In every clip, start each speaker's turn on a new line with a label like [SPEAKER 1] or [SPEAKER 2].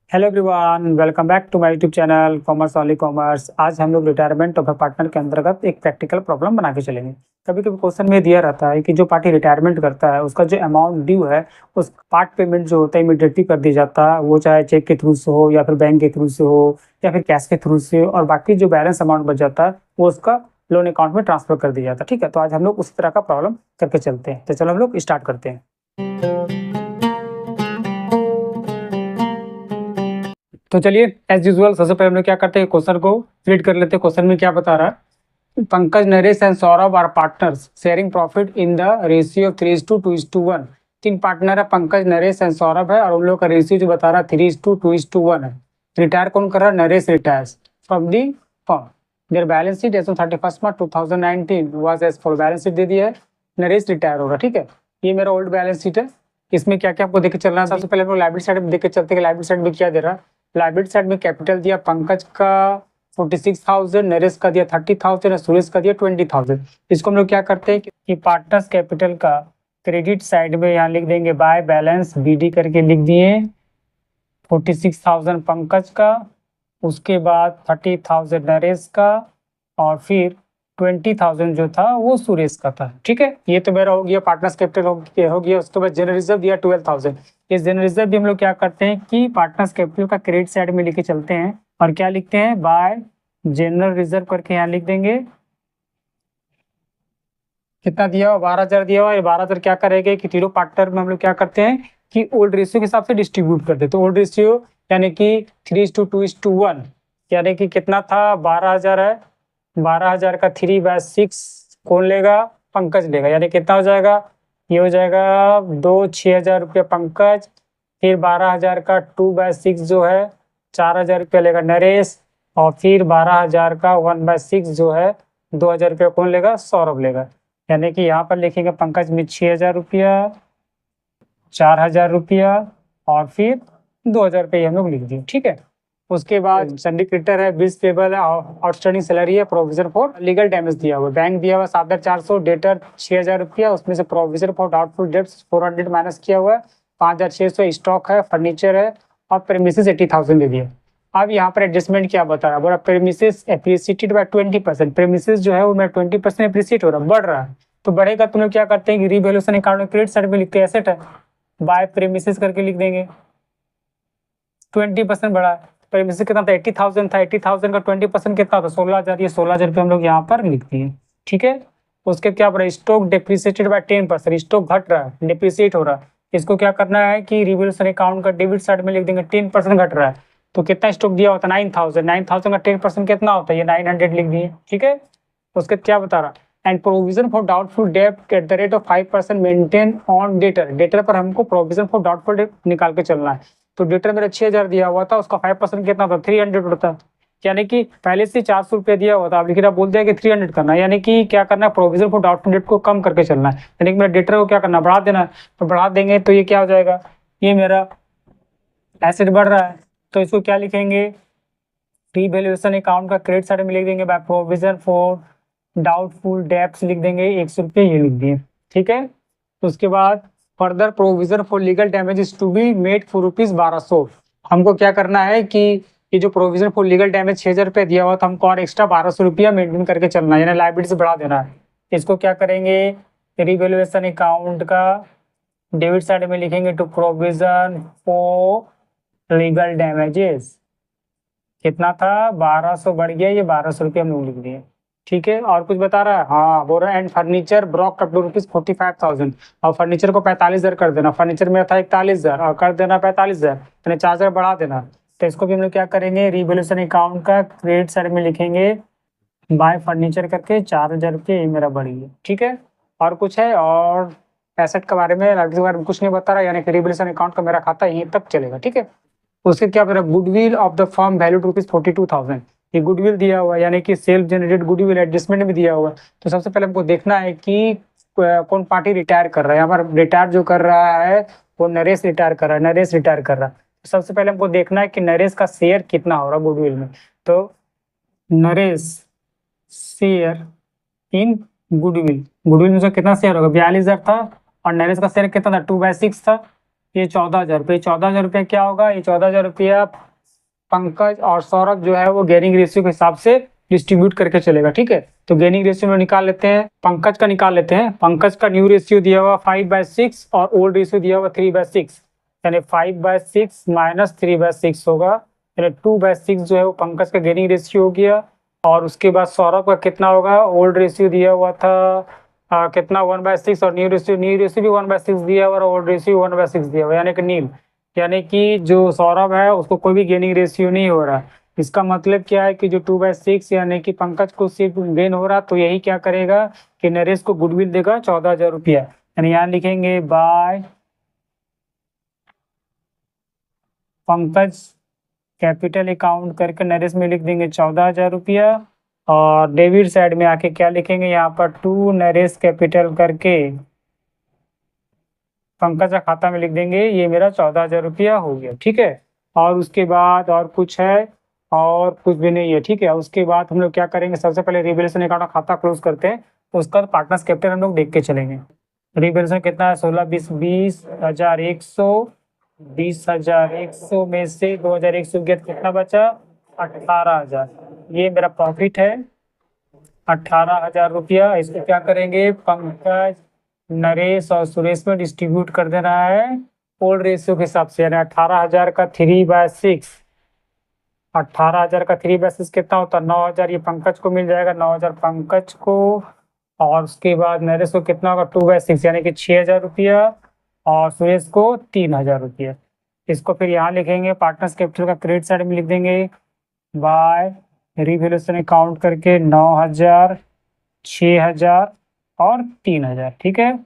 [SPEAKER 1] Hello everyone, welcome back to my YouTube channel commerce only commerce. आज हम लोग retirement of A partner के अंतर्गत एक प्रैक्टिकल प्रॉब्लम बना के चलेंगे। कभी कभी क्वेश्चन में दिया रहता है कि जो पार्टी रिटायरमेंट करता है उसका जो अमाउंट ड्यू है उस पार्ट पेमेंट जो होता है इमीडिएटली कर दी जाता है, वो चाहे चेक के थ्रू से हो या फिर बैंक के थ्रू से हो या फिर कैश के थ्रू से हो, और बाकी जो बैलेंस अमाउंट बच जाता है वो उसका लोन अकाउंट में ट्रांसफर कर दिया जाता है। ठीक है, तो आज हम लोग उस तरह का प्रॉब्लम करके चलते हैं। तो चलो हम लोग स्टार्ट करते हैं। तो चलिए एज यूजुअल सबसे पहले हम लोग क्या करते हैं, क्वेश्चन को रीड कर लेते हैं। क्वेश्चन में क्या बता रहा है, Pankaj, Naresh and Saurabh are partners sharing profit in the ratio 3:2:1। तीन पार्टनर है, पंकज, नरेश एंड सौरभ है, और उन लोग का रेशियो जो बता रहा है 3:2:1 है। रिटायर कौन कर रहा है? Naresh retires from the firm. Their balance sheet as on 31 March 2019 was as for. Balance sheet दे दिया है, नरेश रिटायर हो रहा है। ठीक है, ये मेरा ओल्ड बैलेंस शीट है। इसमें क्या क्या आपको देख के चलना है। सबसे पहले हम लोग लायबिलिटी साइड में देख के चलते हैं। लायबिलिटी साइड में क्या दे रहा है? लायबिलिटी साइड में कैपिटल दिया पंकज का 46,000, नरेश का दिया 30,000 और सुरेश का दिया 20,000। इसको हम लोग क्या करते हैं कि पार्टनर्स कैपिटल का क्रेडिट साइड में यहाँ लिख देंगे बाय बैलेंस बीडी करके लिख दिए 46,000 पंकज का, उसके बाद 30,000 नरेश का, और फिर 20,000 जो था वो सुरेश का था। ठीक है, ये तो मेरा हो गया पार्टनर्स कैपिटल हो गया। उसके बाद जनरल रिजर्व दिया 12,000। इस जनरल रिजर्व भी हम लोग क्या करते हैं कि पार्टनर्स कैपिटल का क्रेडिट साइड में लेके चलते हैं और क्या लिखते हैं, बाय जनरल रिजर्व करके यहाँ लिख देंगे। कितना दिया हुआ? 12,000 दिया हुआ। ये 12,000 क्या करेंगे कि तीनों पार्टनर में हम लोग क्या करते हैं कि ओल्ड रेशियो के हिसाब से डिस्ट्रीब्यूट कर देते हैं। ओल्ड रेशियो यानी कि 3:2:1, यानी कि कितना था? 12,000 है। 12,000 का 3/6 कौन लेगा? पंकज लेगा। यानी कितना हो जाएगा? ये हो जाएगा 6,000 रुपया पंकज। फिर 12,000 का 2/6 जो है 4,000 रुपया लेगा नरेश, और फिर 12,000 का 1/6 जो है 2,000 रुपया कौन लेगा? सौरभ लेगा। यानी कि यहाँ पर लिखेंगे पंकज में 6,000 रुपया, 4,000 रुपया, और फिर 2,000 रुपये हम लोग लिख दिए। ठीक है, उसके बाद संडी क्रेडिटर है, बिल्स पेबल है, आउटस्टैंडिंग सैलरी है, प्रोविजन फॉर लीगल डैमेज दिया हुआ। बैंक दिया हुआ 7,400, डेटर 6,000 रुपया, उसमें से provision for doubtful debts 400 minus किया हुआ है, 5,600 स्टॉक है, फर्नीचर है, और प्रेमिसेस 80,000 दे दिया। अब यहाँ पर एडजस्टमेंट क्या बता रहा है, बोला प्रेमिसेस एप्रिसिएटेड बाय 20%। प्रेमिसेस जो है वो मेरा 20% एप्रिसिएट हो रहा है, बढ़ रहा है। तो बढ़ेगा तो लोग क्या करते हैं कि रिवैल्यूएशन अकाउंट में क्रेडिट साइड में लिखते हैं एसेट है, बाय प्रेमिसेस करके लिख देंगे। 20% बढ़ा है। प्रेमिसेस कितना था? 80,000 था। 80,000 का 20% कितना था? 16,000। ये 16,000 रुपये हम लोग यहाँ पर लिख दिए। ठीक है, उसके क्या बढ़ा? Stock depreciated bye 10%। स्टॉक घट रहा है, डिप्रिसिएट हो रहा है। इसको क्या करना है कि रिवैल्यूएशन अकाउंट का डेबिट साइड में लिख देंगे 10% घट रहा है। तो कितना स्टॉक दिया होता है? 9,000। 9,000 का 10% कितना होता है? ये 900 लिख दिए। ठीक है, उसके क्या बता रहा? And provision for doubtful debt at the rate of 5% maintain on debtor. Debtor पर हमको प्रोविजन फॉर डाउटफुल डेट निकाल के चलना है। तो डेटर मेरा 6,000 दिया हुआ था, उसका 5% कितना था? 300 होता। यानी कि पहले से 400 रुपये दिया हुआ था, अब लेकिन आप बोलते हैं कि 300 करना है। यानी कि क्या करना है? प्रोविजन फॉर डाउटफुल डेट को कम करके चलना है। यानी कि मेरा डेटर को क्या करना है? बढ़ा देना है। तो बढ़ा देंगे तो ये क्या हो जाएगा? ये मेरा एसेट बढ़ रहा है, तो इसको क्या लिखेंगे? रीवैल्यूएशन अकाउंट का क्रेडिट साइड में लिख देंगे by provision for doubtful debts लिख देंगे 100 रुपये, ये लिख दिए। ठीक है, उसके बाद further provision for legal damages to be made for ₹1200। हमको क्या करना है कि ये जो प्रोविजन फॉर लीगल डैमेज 6,000 रुपये दिया हुआ था, हमको और एक्स्ट्रा 1,200 रुपया मेंटेन करके चलना है, यानी लायबिलिटी से बढ़ा देना है। इसको क्या करेंगे? रिवैल्यूएशन अकाउंट का डेबिट साइड में लिखेंगे to provision for legal damages. कितना था? 1,200 बढ़ गया, ये 1,200 रुपये हम लोग लिख दिए। ठीक है, और कुछ बता रहा है? हाँ, बोल रहा है and furniture broke up to ₹45,000, और फर्नीचर को 45,000 कर देना। फर्नीचर में था 41,000 और कर देना 45,000, यानी 4,000 बढ़ा देना। तो इसको भी हम लोग क्या करेंगे? रिवैल्यूएशन अकाउंट का क्रेडिट साइड में लिखेंगे बाय फर्नीचर करके 4,000 रुपये, ये मेरा बढ़ गया। ठीक है, और कुछ है? और एसेट के बारे में, लाइबिलिटी के बारे में कुछ नहीं बता रहा, यानी कि रिवैल्यूएशन अकाउंट का मेरा खाता यहीं तक चलेगा। ठीक है, उसके क्या मेरा goodwill of the firm value ₹42,000। ये गुडविल दिया हुआ है, यानी कि सेल्फ जनरेटेड गुडविल एडजस्टमेंट में दिया हुआ है। तो सबसे पहले हमको देखना है कि कौन पार्टी रिटायर कर रहा है। यहाँ पर रिटायर जो कर रहा है वो नरेश रिटायर कर रहा है। नरेश रिटायर कर रहा है, तो सबसे पहले हमको देखना है कि नरेश का शेयर कितना हो रहा है गुडविल में। तो Naresh share in goodwill, goodwill में जो कितना शेयर होगा? 42,000 था, और नरेश का शेयर कितना था? 2/6 था। ये 14,000 रुपये, 14,000 रुपये क्या होगा, ये 14,000 रुपया पंकज और सौरभ जो है वो गेनिंग रेशियो के हिसाब से डिस्ट्रीब्यूट करके चलेगा। ठीक है, तो गेनिंग रेशियो में निकाल लेते हैं, पंकज का निकाल लेते हैं। पंकज का न्यू रेशियो दिया हुआ 5/6 और ओल्ड रेशियो दिया हुआ 3/6, यानी 5/6 माइनस 3/6 होगा, यानी 2/6 जो है वो पंकज का गेनिंग रेशियो हो गया। और उसके बाद सौरभ का कितना होगा, ओल्ड रेशियो दिया हुआ था कितना 1/6 और न्यू रेशियो भी 1/6 दिया हुआ और ओल्ड रेशियो 1/6 दिया हुआ, यानी कि नील, यानी कि जो सौरभ है उसको कोई भी गेनिंग रेशियो नहीं हो रहा। इसका मतलब क्या है कि जो 2/6 यानी कि पंकज को सिर्फ गेन हो रहा, तो यही क्या करेगा कि नरेश को गुडविल देगा 14,000 रुपया, यानी यहाँ लिखेंगे बाय पंकज कैपिटल अकाउंट करके नरेश में लिख देंगे 14,000 रुपया। और डेबिट साइड में आके क्या लिखेंगे, यहाँ पर टू नरेश कैपिटल करके पंकज का खाता में लिख देंगे, ये मेरा 14,000 रुपया हो गया। ठीक है, और उसके बाद और कुछ है, और कुछ भी नहीं है। ठीक है, उसके बाद हम लोग क्या करेंगे, सबसे पहले रिवैल्यूएशन अकाउंट का खाता क्लोज करते हैं, उसका पार्टनर्स कैपिटल हम लोग देख के चलेंगे। रिवैल्यूएशन कितना है, 16 20 20,100, 20,100 में से 2,100 गया तो कितना बचा, 18,000। ये मेरा प्रॉफिट है 18,000 रुपया। इसको क्या करेंगे, पंकज नरेश और सुरेश में डिस्ट्रीब्यूट कर देना है ओल्ड रेशियो के हिसाब से, यानी 18,000 का 3/6, 18,000 का 3/6 कितना होता है, 9,000, ये पंकज को मिल जाएगा, 9,000 पंकज को। और उसके बाद नरेश को कितना होगा 2/6 यानी कि 6,000 रुपया, और सुरेश को 3,000 रुपया। इसको फिर यहाँ लिखेंगे, पार्टनर्स कैपिटल का क्रेडिट साइड में लिख देंगे बाय रिवैल्यूएशन अकाउंट करके 9,000, 6,000 और 3,000। ठीक है,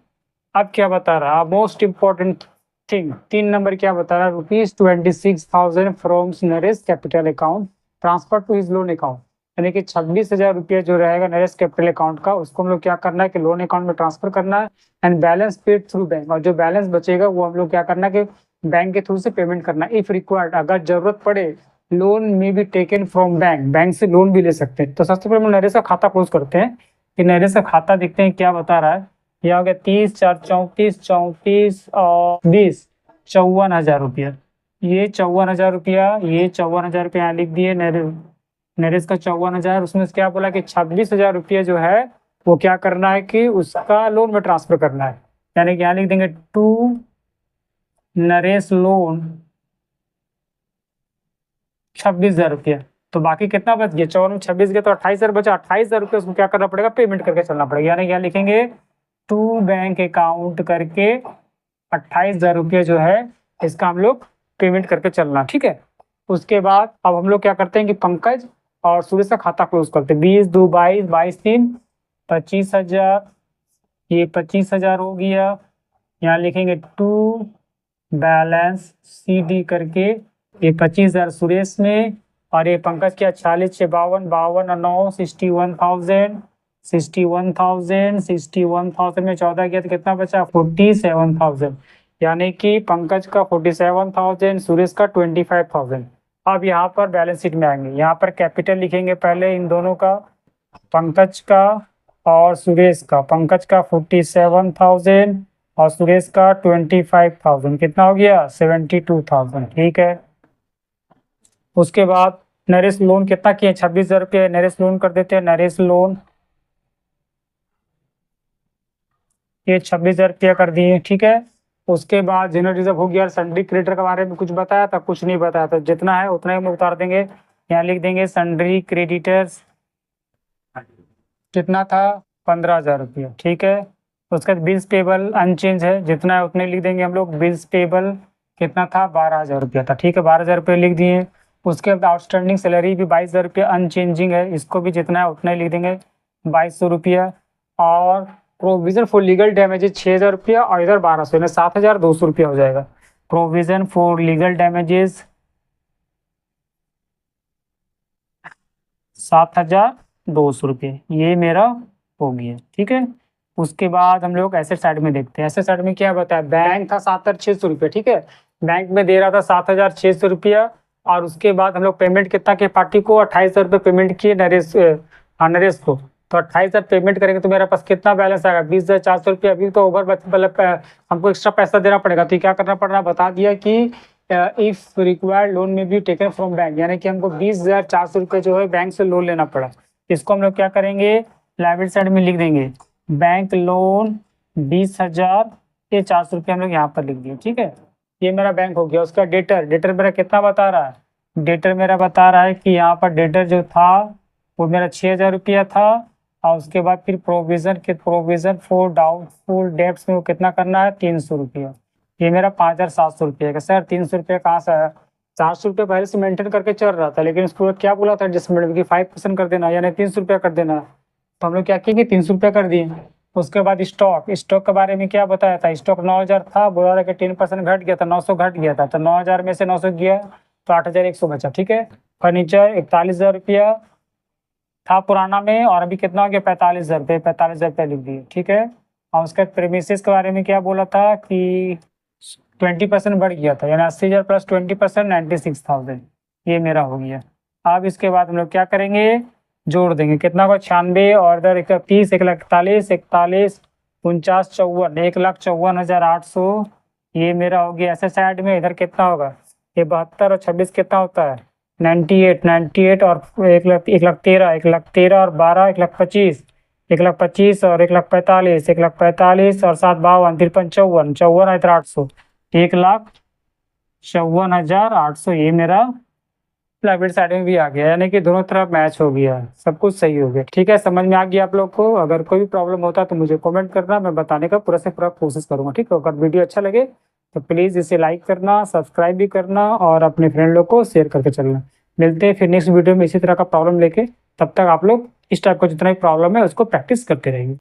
[SPEAKER 1] अब क्या बता रहा, मोस्ट इम्पोर्टेंट थिंग, 3 नंबर क्या बता रहा है, ₹26,000 from Naresh capital account transfer to his loan account, यानी कि 26,000 रुपया जो रहेगा नरेश कैपिटल अकाउंट का, उसको हम लोग क्या करना है कि लोन अकाउंट में ट्रांसफर करना है, and balance paid through bank, और जो बैलेंस बचेगा वो हम लोग क्या करना है कि बैंक के थ्रू से पेमेंट करना है। इफ रिक्वायर्ड, अगर जरूरत पड़े, लोन में भी टेकन फ्रॉम बैंक, बैंक से लोन भी ले सकते हैं। तो सबसे पहले हम नरेश का खाता क्लोज करते हैं, कि नरेश का खाता देखते हैं क्या बता रहा है। यह हो गया 30 4 34 34 और 20, 54,000 रुपया। ये 54,000 रुपया, ये 54,000 रुपया यहाँ लिख दिए, नरेश का 54,000, उसमें से क्या बोला कि 26,000 रुपया जो है वो क्या करना है कि उसका लोन में ट्रांसफर करना है, यानी कि यहाँ लिख देंगे टू नरेश लोन 26,000 रुपया। तो बाकी कितना बच गया, 54 में 26 गया तो 28,000 बचा, 28,000 रुपया उसको क्या करना पड़ेगा, पेमेंट करके चलना पड़ेगा, यानी यहाँ लिखेंगे टू बैंक अकाउंट करके 28,000 रुपया जो है इसका हम लोग पेमेंट करके चलना। ठीक है, उसके बाद अब हम लोग क्या करते हैं कि पंकज और सुरेश का खाता क्लोज करते हैं, 20 2 22 22 3 25,000, ये 25,000 हो गया। यहाँ लिखेंगे टू बैलेंस CD करके, ये 25,000 सुरेश में, और ये पंकज क्या 40 से 52 52 और 9 61,000, 61,000 61,000 में 14 गया तो कितना बचा 47,000, यानी कि पंकज का 47,000, सुरेश का 25,000। अब यहाँ पर बैलेंस शीट में आएंगे, यहाँ पर कैपिटल लिखेंगे पहले इन दोनों का, पंकज का और सुरेश का, पंकज का 47,000 और सुरेश का 25,000, कितना हो गया 72,000। ठीक है, उसके बाद नरेश लोन कितना किए 26,000 रुपये, नरेश लोन कर देते हैं, नरेश लोन ये 26,000 रुपया कर दिए। ठीक है, उसके बाद जनरल रिजर्व हो गया, सन्ड्री क्रेडिटर के बारे में कुछ बताया था, कुछ नहीं बताया था, जितना है उतना ही हम उतार देंगे। यहाँ लिख देंगे सन्ड्री क्रेडिटर्स कितना था 15,000 रुपया। ठीक है, उसके बाद बिल्स पेबल अनचेंज है, जितना है उतने लिख देंगे हम लोग। बिल्स पेबल कितना था 12,000 रुपया था। ठीक है, 12,000 रुपये लिख दिए। उसके बाद आउटस्टैंडिंग सैलरी भी 22,000 रुपया अनचेंजिंग है, इसको भी जितना है उतना ही लिख देंगे 2,200 रुपया। और प्रोविजन फॉर लीगल डैमेजेस 6,000 रुपया और इधर 1,200, यानी 7,200 रुपया हो जाएगा। प्रोविजन फॉर लीगल डैमेजेस 7,200 रुपये, ये मेरा हो गया। ठीक है, उसके बाद हम लोग एसेट साइड में देखते हैं। एसेट साइड में क्या बताया, बैंक था 7,600 रुपया। ठीक है, बैंक में दे रहा था 7,600 रुपया, और उसके बाद हम लोग पेमेंट कितना के पार्टी को 28,000 रुपये पेमेंट किए नरेश को, तो 28,000 पेमेंट करेंगे तो मेरे पास कितना बैलेंस आएगा, 20,400 रुपये। अभी तो ओवर मतलब हमको एक्स्ट्रा पैसा देना पड़ेगा। तो क्या करना पड़ रहा है, बता दिया कि इफ रिक्वायर्ड लोन में बी टेकन फ्रॉम बैंक, यानी कि हमको 20,400 रुपये जो है बैंक से लोन लेना पड़ा। इसको हम लोग क्या करेंगे, लाइबिलिटी साइड में लिख देंगे बैंक लोन 20,400 रुपये हम लोग यहाँ पर लिख दिए। ठीक है, ये मेरा बैंक हो गया। उसका डेटर मेरा कितना बता रहा है, डेटर मेरा बता रहा है कि यहाँ पर डेटर जो था वो मेरा 6,000 रुपया था। और उसके बाद फिर प्रोविजन फॉर डाउटफुल डेब्ट्स में वो कितना करना है, 300 रुपया। ये मेरा 5,700 रुपये का। सर 300 रुपये कहाँ से आया, 400 रुपये पहले से मेंटेन करके चल रहा था, लेकिन उसको क्या बोला था एडजस्टमेंट की 5% कर देना, यानी 300 रुपया कर देना। तो हम लोग क्या किए, 300 रुपया कर दिए। उसके बाद स्टॉक के बारे में क्या बताया था, स्टॉक 9,000 था, बोला था कि 10% घट गया था, 900 घट गया था। तो 9,000 में से 900 गया तो 8,100 बचा। ठीक है, फर्नीचर 41,000 रुपया था पुराना में, और अभी कितना हो गया, 45,000 रुपये। 45,000 रुपये लिख दिए। ठीक है, और उसके प्रेमिसेस के बारे में क्या बोला था कि 20% बढ़ गया था, यानी 80,000 प्लस 20% 96,000। ये मेरा हो गया। अब इसके बाद हम लोग क्या करेंगे, जोड़ देंगे कितना को, 96 और इधर 31, 1,41, 41, 49, 54, 1,54,800। ये मेरा हो गया ऐसे साइड में। इधर कितना होगा, ये 72 और 26 कितना होता है, 98 और 1,13, 1,13 और 12, 1,25, 1,25 और 1,45, 1,45 और 7, 52, 53, 54, 54,800, 1,54,800। ये मेरा लाइबिलिटी साइड में भी आ गया, यानी कि दोनों तरफ मैच हो गया, सब कुछ सही हो गया। ठीक है, समझ में आ गया आप लोग को। अगर कोई भी प्रॉब्लम होता है तो मुझे कमेंट करना, मैं बताने का पूरा से पूरा कोशिश करूंगा। ठीक है, अगर वीडियो अच्छा लगे तो प्लीज़ इसे लाइक करना, सब्सक्राइब भी करना और अपने फ्रेंड लोग को शेयर करके चलना। मिलते हैं फिर नेक्स्ट वीडियो में इसी तरह का प्रॉब्लम लेके। तब तक आप लोग इस टाइप का जितना भी प्रॉब्लम है उसको प्रैक्टिस करते रहिए।